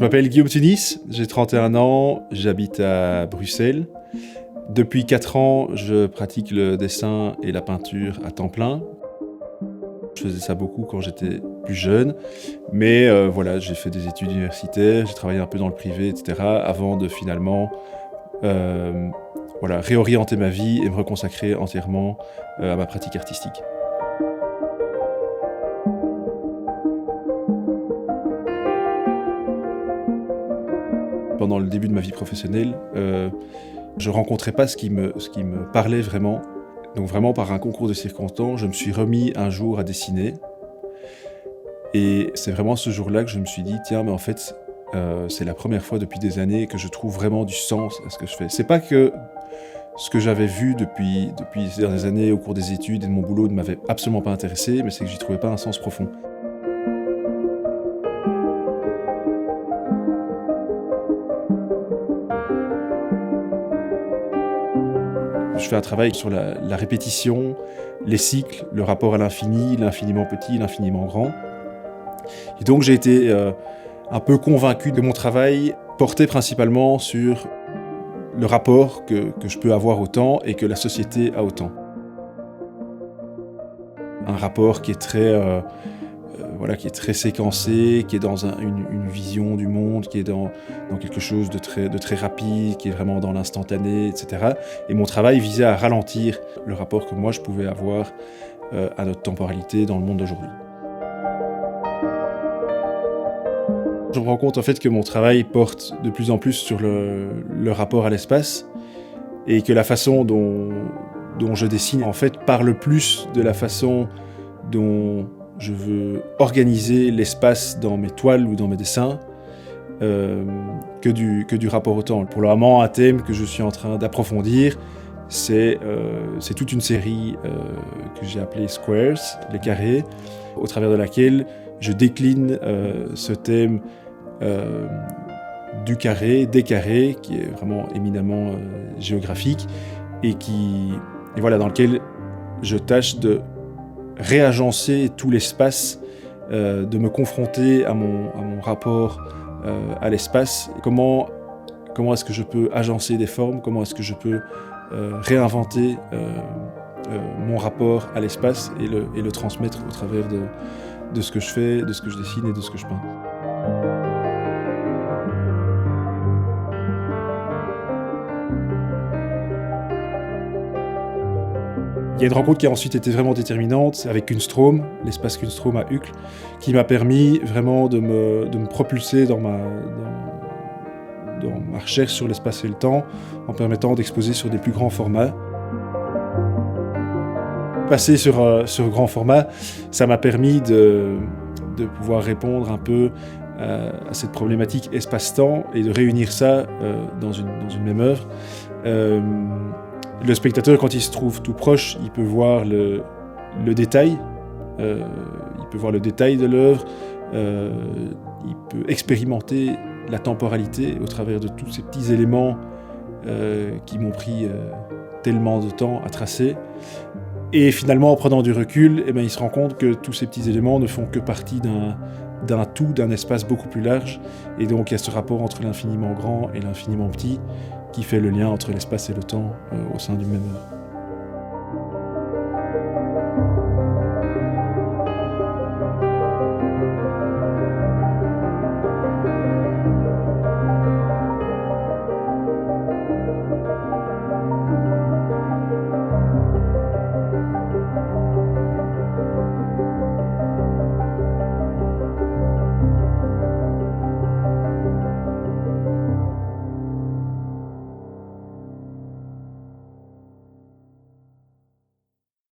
m'appelle Guillaume Tunis, j'ai 31 ans, j'habite à Bruxelles. Depuis 4 ans, je pratique le dessin et la peinture à temps plein. Je faisais ça beaucoup quand j'étais plus jeune, mais voilà, j'ai fait des études universitaires, j'ai travaillé un peu dans le privé, etc., avant de finalement réorienter ma vie et me reconsacrer entièrement à ma pratique artistique. Pendant le début de ma vie professionnelle, je rencontrais pas ce qui me parlait vraiment. Donc vraiment par un concours de circonstances, je me suis remis un jour à dessiner. Et c'est vraiment ce jour-là que je me suis dit, tiens, mais en fait, c'est la première fois depuis des années que je trouve vraiment du sens à ce que je fais. C'est pas que ce que j'avais vu depuis ces dernières années au cours des études et de mon boulot ne m'avait absolument pas intéressé, mais c'est que j'y trouvais pas un sens profond. Je fais un travail sur la répétition, les cycles, le rapport à l'infini, l'infiniment petit, l'infiniment grand. Et donc j'ai été un peu convaincu de mon travail porté principalement sur le rapport que je peux avoir au temps et que la société a au temps. Un rapport qui est qui est très séquencé, qui est dans une vision du monde, qui est dans quelque chose de très rapide, qui est vraiment dans l'instantané, etc. Et mon travail visait à ralentir le rapport que moi je pouvais avoir à notre temporalité dans le monde d'aujourd'hui. Je me rends compte en fait que mon travail porte de plus en plus sur le rapport à l'espace et que la façon dont je dessine en fait parle plus de la façon dont je veux organiser l'espace dans mes toiles ou dans mes dessins que du rapport au temps. Pour le moment, un thème que je suis en train d'approfondir, c'est toute une série que j'ai appelée Squares, les carrés, au travers de laquelle je décline ce thème du carré, des carrés, qui est vraiment éminemment géographique, et dans lequel je tâche de réagencer tout l'espace, de me confronter à mon rapport à l'espace. Comment est-ce que je peux agencer des formes, comment est-ce que je peux réinventer mon rapport à l'espace et le transmettre au travers de ce que je fais, de ce que je dessine et de ce que je peins. Il y a une rencontre qui a ensuite été vraiment déterminante avec Kunstrom, l'espace Kunstrom à Uccle, qui m'a permis vraiment de me propulser dans ma recherche sur l'espace et le temps, en permettant d'exposer sur des plus grands formats. Passer sur grand format, ça m'a permis de pouvoir répondre un peu à cette problématique espace-temps et de réunir ça dans une même œuvre. Le spectateur, quand il se trouve tout proche, il peut voir le détail, il peut voir le détail de l'œuvre, il peut expérimenter la temporalité au travers de tous ces petits éléments qui m'ont pris tellement de temps à tracer. Et finalement, en prenant du recul, il se rend compte que tous ces petits éléments ne font que partie d'un tout, d'un espace beaucoup plus large. Et donc, il y a ce rapport entre l'infiniment grand et l'infiniment petit qui fait le lien entre l'espace et le temps au sein d'une même œuvre.